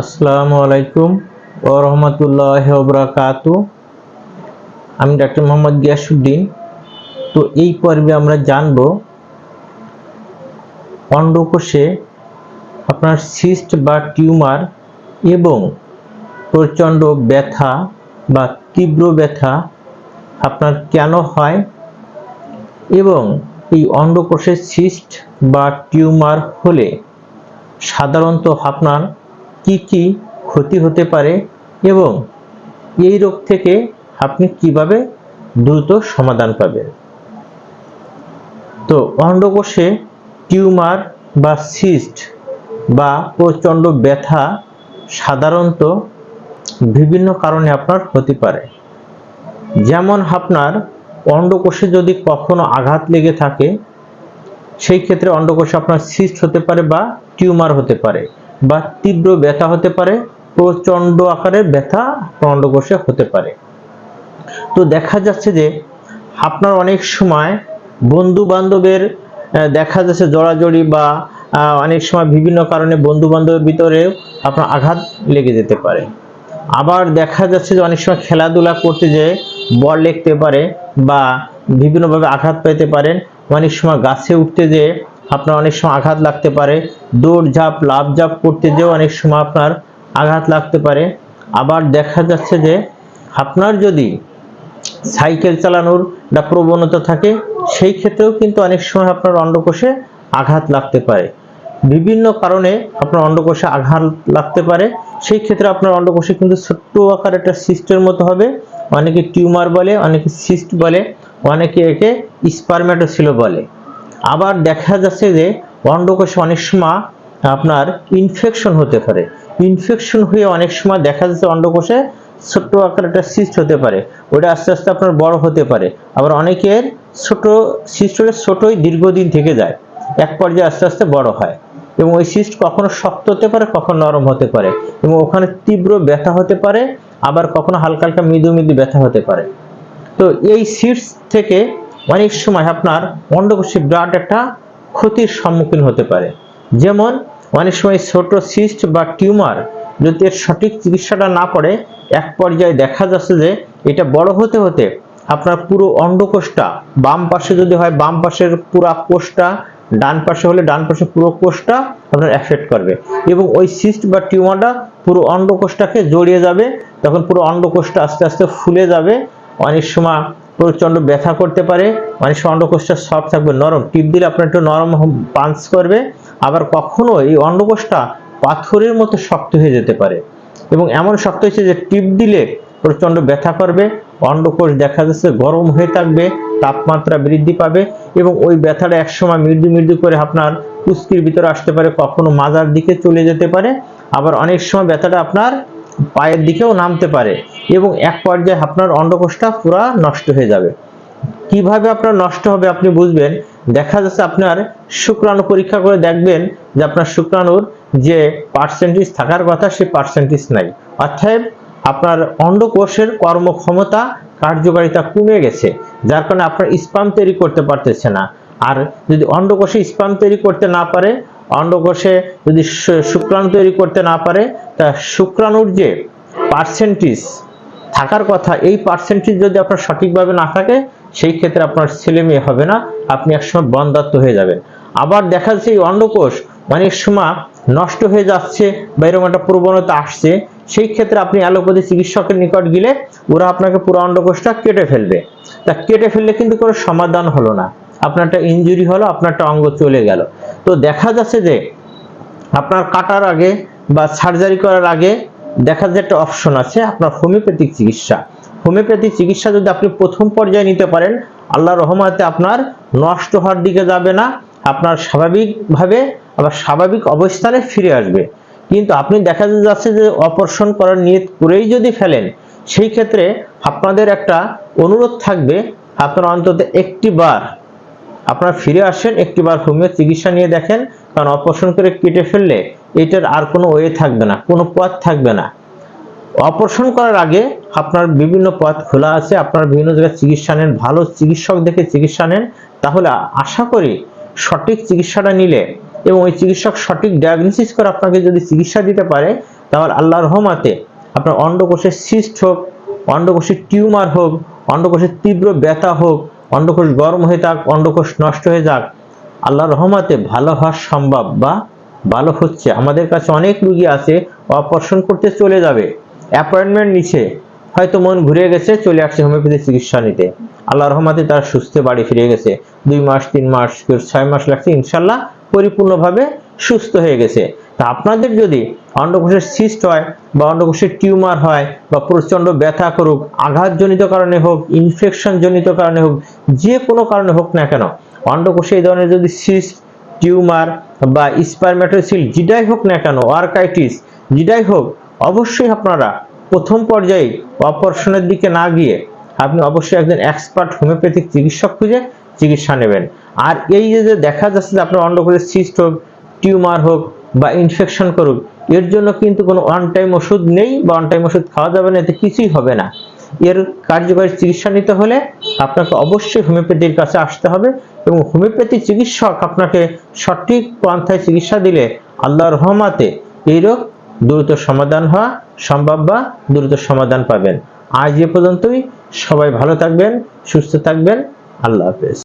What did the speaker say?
আসসালামু আলাইকুম ওয়া রাহমাতুল্লাহি ওয়া বারাকাতুহু। আমি ডাক্তার মোহাম্মদ গিয়াসউদ্দিন। তো এই পর্বে আমরা জানব অন্ডকোষে আপনার সিস্ট বা টিউমার এবং প্রচণ্ড ব্যথা বা তীব্র ব্যথা আপনার কেন হয় এবং এই অন্ডকোষে সিস্ট বা টিউমার হলে সাধারণত আপনার কি কি ক্ষতি হতে পারে এবং এই রোগ থেকে আপনি কিভাবে দ্রুত সমাধান পাবেন। তো অন্ডকোষে টিউমার বা সিস্ট বা প্রচণ্ড ব্যথা সাধারণত বিভিন্ন কারণে আপনার হতে পারে। যেমন আপনার অন্ডকোষে যদি কখনো আঘাত লেগে থাকে সেই ক্ষেত্রে অন্ডকোষে আপনার সিস্ট হতে পারে বা টিউমার হতে পারে বা তীব্র ব্যথা হতে পারে, প্রচণ্ড আকারের ব্যথা অন্ডকোষে হতে পারে। তো দেখা যাচ্ছে যে আপনার অনেক সময় বন্ধু বান্ধবের দেখা যাচ্ছে জড়াজড়ি বা অনেক সময় বিভিন্ন কারণে বন্ধু বান্ধবের ভিতরে আপনার আঘাত লেগে যেতে পারে। আবার দেখা যাচ্ছে যে অনেক সময় খেলাধুলা করতে যেয়ে বল লেগতে পারে বা বিভিন্নভাবে আঘাত পেতে পারেন। অনেক সময় গাছে উঠতে যেয়ে আপনার অনেক সময় আঘাত লাগতে পারে। দৌড়ঝাঁপ লাফ ঝাঁপ করতে যেয়েও অনেক সময় আপনার আঘাত লাগতে পারে। আবার দেখা যাচ্ছে যে আপনার যদি সাইকেল চালানোর একটা প্রবণতা থাকে সেই ক্ষেত্রেও কিন্তু অনেক সময় আপনার অন্ডকোষে আঘাত লাগতে পারে। বিভিন্ন কারণে আপনার অন্ডকোষে আঘাত লাগতে পারে। সেই ক্ষেত্রে আপনার অন্ডকোষে কিন্তু ছোট্ট আকার একটা সিস্টের মতো হবে। অনেকে টিউমার বলে, অনেকে সিস্ট বলে, অনেকে একে স্পারম্যাটোসিল বলে। আবার দেখা যাচ্ছে যে অন্ডকোষে অনেক সময় আপনার ইনফেকশন হতে পারে। ইনফেকশন হয়ে অনেক সময় দেখা যাচ্ছে অন্ডকোষে ছোট্ট আকার একটা সিস্ট হতে পারে, ওটা আস্তে আস্তে আপনার বড় হতে পারে। আবার অনেকের ছোট সিস্ট হলে ছোটই দীর্ঘদিন থেকে যায়, এক পর্যায়ে আস্তে আস্তে বড় হয় এবং ওই সিস্ট কখনো শক্ত হতে পারে, কখনো নরম হতে পারে এবং ওখানে তীব্র ব্যথা হতে পারে, আবার কখনো হালকা হালকা মৃদু মৃদু ব্যথা হতে পারে। তো এই সিস্ট থেকে অনেক সময় আপনার অন্ডকোষে বিরাট একটা ক্ষতির সম্মুখীন হতে পারে। যেমন অনেক সময় ছোট সিস্ট বা টিউমার যদি এর সঠিক চিকিৎসাটা না পড়ে এক পর্যায়ে দেখা যাচ্ছে যে এটা বড় হতে হতে আপনার পুরো অন্ডকোষটা, বাম পাশে যদি হয় বাম পাশের পুরো কোষটা, ডান পাশে হলে ডান পাশে পুরো কোষটা আপনার এফেক্ট করবে এবং ওই সিস্ট বা টিউমারটা পুরো অন্ডকোষটাকে জড়িয়ে যাবে। তখন পুরো অন্ডকোষটা আস্তে আস্তে ফুলে যাবে। অনেক সময় প্রচণ্ড ব্যথা করতে পারে, অনেক সময় অন্ডকোষটা সফট থাকবে, নরম, টিপ দিলে আপনার একটু নরম পাঞ্চ করবে। আবার কখনো এই অন্ডকোষটা পাথরের মতো শক্ত হয়ে যেতে পারে এবং এমন শক্ত হয়েছে যে টিপ দিলে প্রচণ্ড ব্যথা করবে। অন্ডকোষ দেখা যাচ্ছে গরম হয়ে থাকবে, তাপমাত্রা বৃদ্ধি পাবে এবং ওই ব্যথাটা একসময় মৃদু মৃদু করে আপনার কুস্কির ভিতরে আসতে পারে, কখনো মাজার দিকে চলে যেতে পারে। আবার অনেক সময় ব্যথাটা আপনার পায়ের দিকেও নামতে পারে এবং এক পর্যায়ে আপনার অন্ডকোষটা পুরো নষ্ট হয়ে যাবে। কিভাবে আপনার নষ্ট হবে আপনি বুঝবেন, দেখা যাচ্ছে আপনার শুক্রাণু পরীক্ষা করে দেখবেন যে আপনার শুক্রাণুর যে পার্সেন্টেজ থাকার কথা সেই পার্সেন্টেজ নাই, অর্থাৎ আপনার অন্ডকোষের কর্মক্ষমতা কার্যকারিতা কমে গেছে, যার কারণে আপনার স্পাম তৈরি করতে পারতেছে না। আর যদি অন্ডকোষে স্পাম তৈরি করতে না পারে, অন্ডকোষে যদি শুক্রাণু তৈরি করতে না পারে, তা শুক্রাণুর যে পার্সেন্টেজ থাকার কথা এই পার্সেন্টেজ যদি আপনার সঠিকভাবে না থাকে সেই ক্ষেত্রে আপনার ছেলে মেয়ে হবে না, আপনি একসময় বন্ধ্যাত্ব হয়ে যাবেন। আবার দেখা যাচ্ছে এই অন্ডকোষ অনেক সময় নষ্ট হয়ে যাচ্ছে বা এরকম একটা প্রবণতা আসছে, সেই ক্ষেত্রে আপনি অ্যালোপ্যাথি চিকিৎসকের নিকট গেলে ওরা আপনাকে পুরো অন্ডকোষটা কেটে ফেলবে। তা কেটে ফেললে কিন্তু কোনো সমাধান হলো না, আপনার একটা ইনজুরি হলো, আপনার একটা অঙ্গ চলে গেল। তো দেখা যাচ্ছে যে আপনার কাটার আগে বা সার্জারি করার আগে দেখা যায় একটা অপশন আছে আপনার হোমিওপ্যাথিক চিকিৎসা। হোমিওপ্যাথিক চিকিৎসা যদি আপনি প্রথম পর্যায়ে নিতে পারেন, আল্লাহর রহমতে আপনার নষ্ট হওয়ার দিকে যাবে না, আপনার স্বাভাবিকভাবে আবার স্বাভাবিক অবস্থানে ফিরে আসবে। কিন্তু আপনি দেখা যাচ্ছে যে অপারেশন করার নিয়ত করেই যদি ফেলেন, সেই ক্ষেত্রে আপনাদের একটা অনুরোধ থাকবে, আপনারা অন্তত একটি বার আপনারা ফিরে আসেন, একটিবার হোমিও চিকিৎসা নিয়ে দেখেন, কারণ অপারেশন করে কেটে ফেললে এটার আর কোনো ওয়ে থাকবে না, কোনো পথ থাকবে না। অপারেশন করার আগে আপনার বিভিন্ন পথ খোলা আছে, আপনারা বিভিন্ন জায়গায় চিকিৎসা নেন, ভালো চিকিৎসক দেখে চিকিৎসা নেন, তাহলে আশা করি সঠিক চিকিৎসাটা নিলে এবং ওই চিকিৎসক সঠিক ডায়াগনোসিস করে আপনাকে যদি চিকিৎসা দিতে পারে, তাহলে আল্লাহর রহমতে আপনার অন্ডকোষের সিস্ট হোক, অন্ডকোষের টিউমার হোক, অন্ডকোষের তীব্র ব্যথা হোক, অন্ডকোষ গরম হয়ে যাক, অন্ডকোষ নষ্ট হয়ে যাক, আল্লাহর রহমতে ভালো হওয়া সম্ভব বা ভালো হচ্ছে। আমাদের কাছে অনেক রোগী আছে অপারেশন করতে চলে যাবে, অ্যাপয়েন্টমেন্ট নিচ্ছে, হয়তো মন ঘুরে গেছে, চলে আসছে হোমিওপ্যাথি চিকিৎসা নিতে, আল্লাহর রহমতে তার সুস্থ বাড়ি ফিরে গেছে। 2 মাস 3 মাস 6 মাস লাগছে, ইনশাল্লাহ পরিপূর্ণভাবে সুস্থ হয়ে গেছে। তা আপনাদের যদি অন্ডকোষের সিস্ট হয় বা অন্ডকোষের টিউমার হয় বা প্রচন্ড ব্যথা করুক, আঘাতজনিত কারণে হোক, ইনফেকশন জনিত কারণে হোক, যে কোনো কারণে হোক না কেন, অন্ডকোষে এই ধরনের যদি সিস্ট, টিউমার বা স্পারমেটোসিল যেটাই হোক না কেন, আর্কাইটিস যেটাই হোক, অবশ্যই আপনারা প্রথম পর্যায়ে অপারেশনের দিকে না গিয়ে আপনি অবশ্যই একজন এক্সপার্ট হোমিওপ্যাথিক চিকিৎসক খুঁজে চিকিৎসা নেবেন। আর এই যে দেখা যাচ্ছে যে আপনার অন্ডকোষের সিস্ট হোক, টিউমার হোক বা ইনফেকশন করুক, এর জন্য কিন্তু কোনো ওয়ান টাইম ওষুধ নেই বা ওয়ান টাইম ওষুধ খাওয়া যাবে না, এতে কিছুই হবে না। এর কার্যকরী চিকিৎসা নিতে হলে আপনাকে অবশ্যই হোমিওপ্যাথির কাছে আসতে হবে, এবং হোমিওপ্যাথি চিকিৎসক আপনাকে সঠিক পন্থায় চিকিৎসা দিলে আল্লাহর রহমতে এই রোগ দ্রুত সমাধান হওয়া সম্ভব বা দ্রুত সমাধান পাবেন। আজ এ পর্যন্তই। সবাই ভালো থাকবেন, সুস্থ থাকবেন। আল্লাহ হাফেজ।